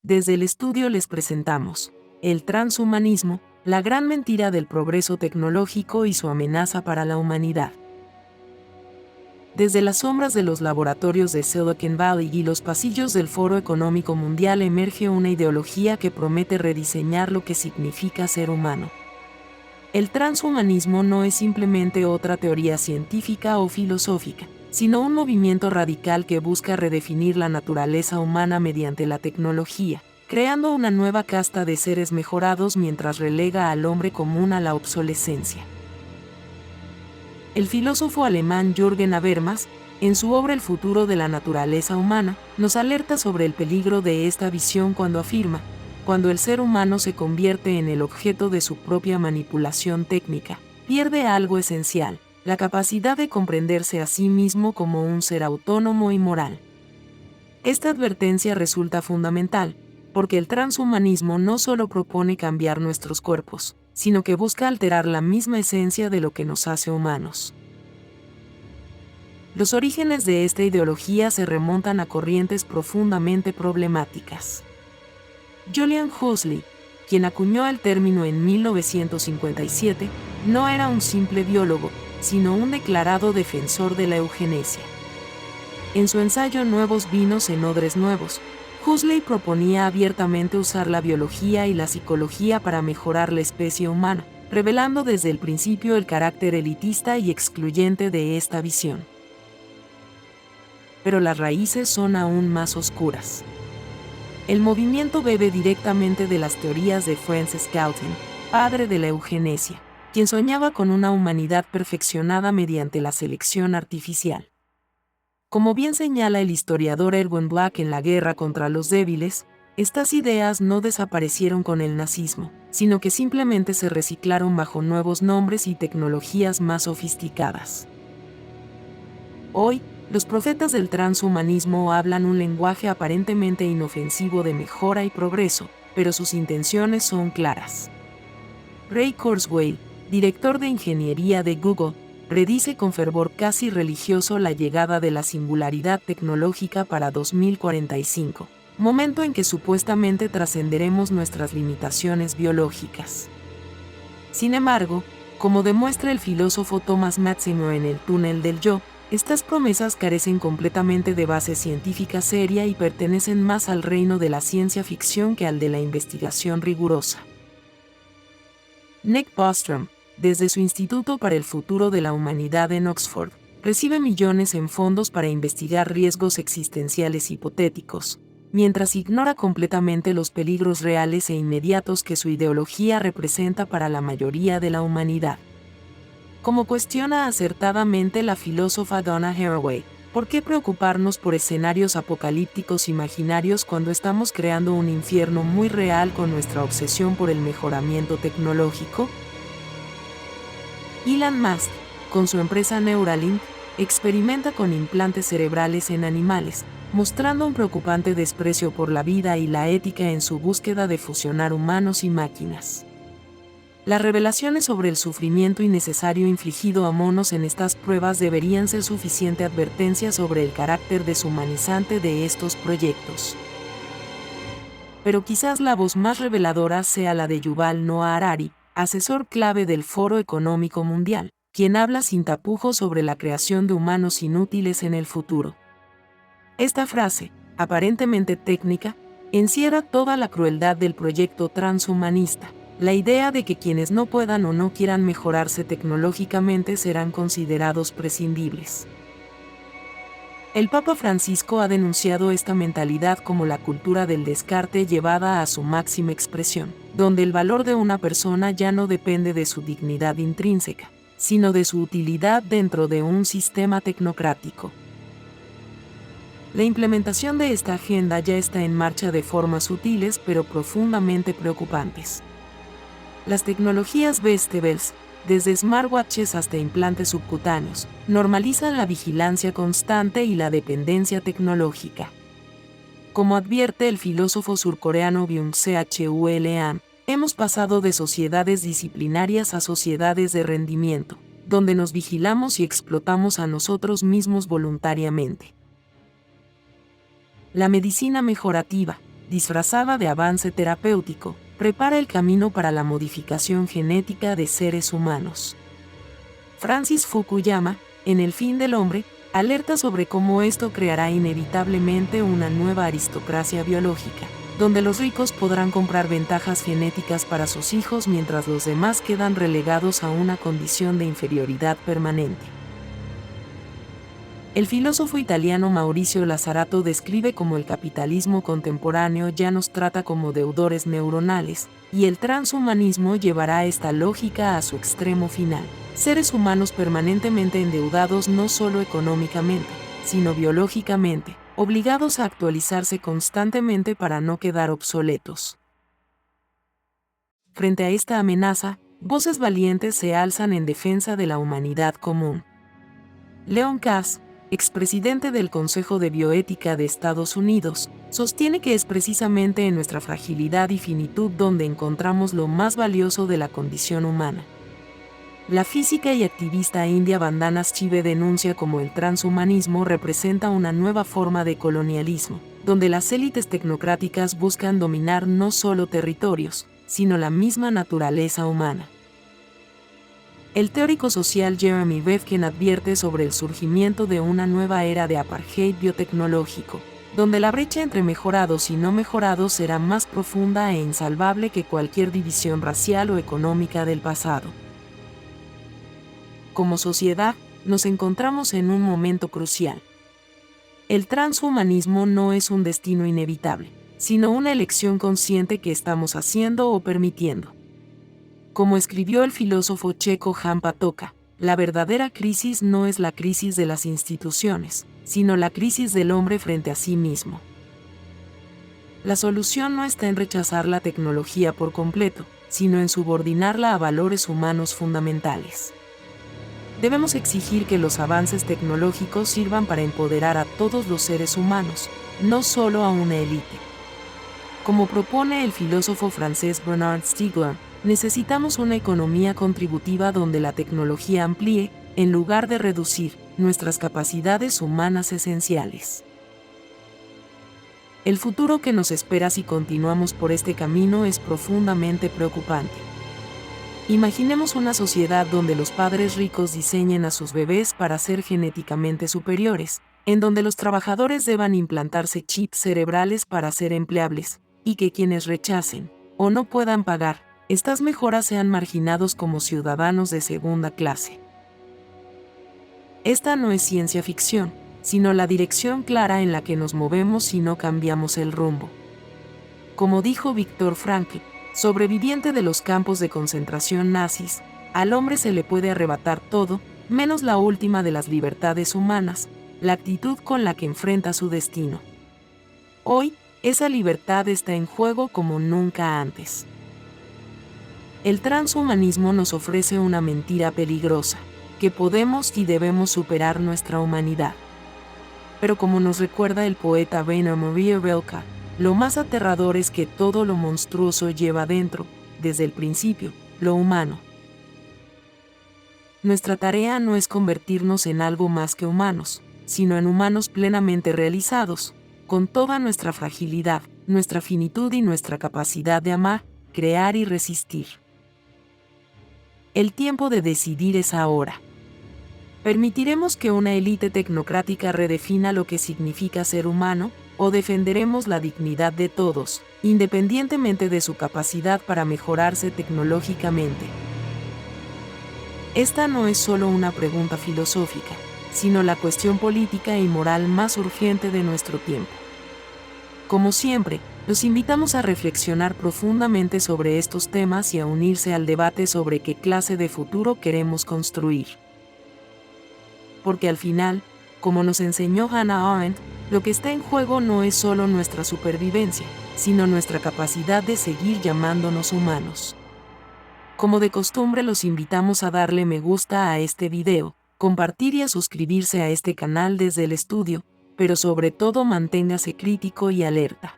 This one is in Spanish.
Desde el estudio les presentamos el transhumanismo, la gran mentira del progreso tecnológico y su amenaza para la humanidad. Desde las sombras de los laboratorios de Silicon Valley y los pasillos del Foro Económico Mundial emerge una ideología que promete rediseñar lo que significa ser humano. El transhumanismo no es simplemente otra teoría científica o filosófica, sino un movimiento radical que busca redefinir la naturaleza humana mediante la tecnología, creando una nueva casta de seres mejorados mientras relega al hombre común a la obsolescencia. El filósofo alemán Jürgen Habermas, en su obra El futuro de la naturaleza humana, nos alerta sobre el peligro de esta visión cuando afirma: cuando el ser humano se convierte en el objeto de su propia manipulación técnica, pierde algo esencial, la capacidad de comprenderse a sí mismo como un ser autónomo y moral. Esta advertencia resulta fundamental, porque el transhumanismo no solo propone cambiar nuestros cuerpos, sino que busca alterar la misma esencia de lo que nos hace humanos. Los orígenes de esta ideología se remontan a corrientes profundamente problemáticas. Julian Huxley, quien acuñó el término en 1957, no era un simple biólogo, sino un declarado defensor de la eugenesia. En su ensayo Nuevos vinos en odres nuevos, Huxley proponía abiertamente usar la biología y la psicología para mejorar la especie humana, revelando desde el principio el carácter elitista y excluyente de esta visión. Pero las raíces son aún más oscuras. El movimiento bebe directamente de las teorías de Francis Galton, padre de la eugenesia, quien soñaba con una humanidad perfeccionada mediante la selección artificial. Como bien señala el historiador Erwin Black en La guerra contra los débiles, estas ideas no desaparecieron con el nazismo, sino que simplemente se reciclaron bajo nuevos nombres y tecnologías más sofisticadas. Hoy, los profetas del transhumanismo hablan un lenguaje aparentemente inofensivo de mejora y progreso, pero sus intenciones son claras. Ray Kurzweil, director de ingeniería de Google, predice con fervor casi religioso la llegada de la singularidad tecnológica para 2045, momento en que supuestamente trascenderemos nuestras limitaciones biológicas. Sin embargo, como demuestra el filósofo Thomas Metzinger en El túnel del yo, estas promesas carecen completamente de base científica seria y pertenecen más al reino de la ciencia ficción que al de la investigación rigurosa. Nick Bostrom, desde su Instituto para el Futuro de la Humanidad en Oxford, recibe millones en fondos para investigar riesgos existenciales hipotéticos, mientras ignora completamente los peligros reales e inmediatos que su ideología representa para la mayoría de la humanidad. Como cuestiona acertadamente la filósofa Donna Haraway, ¿por qué preocuparnos por escenarios apocalípticos imaginarios cuando estamos creando un infierno muy real con nuestra obsesión por el mejoramiento tecnológico? Elon Musk, con su empresa Neuralink, experimenta con implantes cerebrales en animales, mostrando un preocupante desprecio por la vida y la ética en su búsqueda de fusionar humanos y máquinas. Las revelaciones sobre el sufrimiento innecesario infligido a monos en estas pruebas deberían ser suficiente advertencia sobre el carácter deshumanizante de estos proyectos. Pero quizás la voz más reveladora sea la de Yuval Noah Harari, asesor clave del Foro Económico Mundial, quien habla sin tapujos sobre la creación de humanos inútiles en el futuro. Esta frase, aparentemente técnica, encierra toda la crueldad del proyecto transhumanista, la idea de que quienes no puedan o no quieran mejorarse tecnológicamente serán considerados prescindibles. El Papa Francisco ha denunciado esta mentalidad como la cultura del descarte llevada a su máxima expresión, donde el valor de una persona ya no depende de su dignidad intrínseca, sino de su utilidad dentro de un sistema tecnocrático. La implementación de esta agenda ya está en marcha de formas sutiles pero profundamente preocupantes. Las tecnologías vestibles, desde smartwatches hasta implantes subcutáneos, normalizan la vigilancia constante y la dependencia tecnológica. Como advierte el filósofo surcoreano Byung-Chul Han, hemos pasado de sociedades disciplinarias a sociedades de rendimiento, donde nos vigilamos y explotamos a nosotros mismos voluntariamente. La medicina mejorativa, disfrazada de avance terapéutico, prepara el camino para la modificación genética de seres humanos. Francis Fukuyama, en El fin del hombre, alerta sobre cómo esto creará inevitablemente una nueva aristocracia biológica, donde los ricos podrán comprar ventajas genéticas para sus hijos mientras los demás quedan relegados a una condición de inferioridad permanente. El filósofo italiano Maurizio Lazzarato describe cómo el capitalismo contemporáneo ya nos trata como deudores neuronales, y el transhumanismo llevará esta lógica a su extremo final. Seres humanos permanentemente endeudados no solo económicamente, sino biológicamente, obligados a actualizarse constantemente para no quedar obsoletos. Frente a esta amenaza, voces valientes se alzan en defensa de la humanidad común. Leon Kass, expresidente del Consejo de Bioética de Estados Unidos, sostiene que es precisamente en nuestra fragilidad y finitud donde encontramos lo más valioso de la condición humana. La física y activista india Vandana Shive denuncia cómo el transhumanismo representa una nueva forma de colonialismo, donde las élites tecnocráticas buscan dominar no solo territorios, sino la misma naturaleza humana. El teórico social Jeremy Bevkin advierte sobre el surgimiento de una nueva era de apartheid biotecnológico, donde la brecha entre mejorados y no mejorados será más profunda e insalvable que cualquier división racial o económica del pasado. Como sociedad, nos encontramos en un momento crucial. El transhumanismo no es un destino inevitable, sino una elección consciente que estamos haciendo o permitiendo. Como escribió el filósofo checo Jan Patočka, la verdadera crisis no es la crisis de las instituciones, sino la crisis del hombre frente a sí mismo. La solución no está en rechazar la tecnología por completo, sino en subordinarla a valores humanos fundamentales. Debemos exigir que los avances tecnológicos sirvan para empoderar a todos los seres humanos, no solo a una élite. Como propone el filósofo francés Bernard Stiegler, necesitamos una economía contributiva donde la tecnología amplíe, en lugar de reducir, nuestras capacidades humanas esenciales. El futuro que nos espera si continuamos por este camino es profundamente preocupante. Imaginemos una sociedad donde los padres ricos diseñen a sus bebés para ser genéticamente superiores, en donde los trabajadores deban implantarse chips cerebrales para ser empleables, y que quienes rechacen, o no puedan pagar, estas mejoras sean marginados como ciudadanos de segunda clase. Esta no es ciencia ficción, sino la dirección clara en la que nos movemos si no cambiamos el rumbo. Como dijo Viktor Frankl, sobreviviente de los campos de concentración nazis, al hombre se le puede arrebatar todo, menos la última de las libertades humanas, la actitud con la que enfrenta su destino. Hoy, esa libertad está en juego como nunca antes. El transhumanismo nos ofrece una mentira peligrosa, que podemos y debemos superar nuestra humanidad. Pero como nos recuerda el poeta Rainer Maria Rilke, lo más aterrador es que todo lo monstruoso lleva dentro, desde el principio, lo humano. Nuestra tarea no es convertirnos en algo más que humanos, sino en humanos plenamente realizados, con toda nuestra fragilidad, nuestra finitud y nuestra capacidad de amar, crear y resistir. El tiempo de decidir es ahora. ¿Permitiremos que una élite tecnocrática redefina lo que significa ser humano, o defenderemos la dignidad de todos, independientemente de su capacidad para mejorarse tecnológicamente? Esta no es solo una pregunta filosófica, sino la cuestión política y moral más urgente de nuestro tiempo. Como siempre, los invitamos a reflexionar profundamente sobre estos temas y a unirse al debate sobre qué clase de futuro queremos construir. Porque al final, como nos enseñó Hannah Arendt, lo que está en juego no es solo nuestra supervivencia, sino nuestra capacidad de seguir llamándonos humanos. Como de costumbre, los invitamos a darle me gusta a este video, compartir y a suscribirse a este canal desde el estudio, pero sobre todo manténgase crítico y alerta.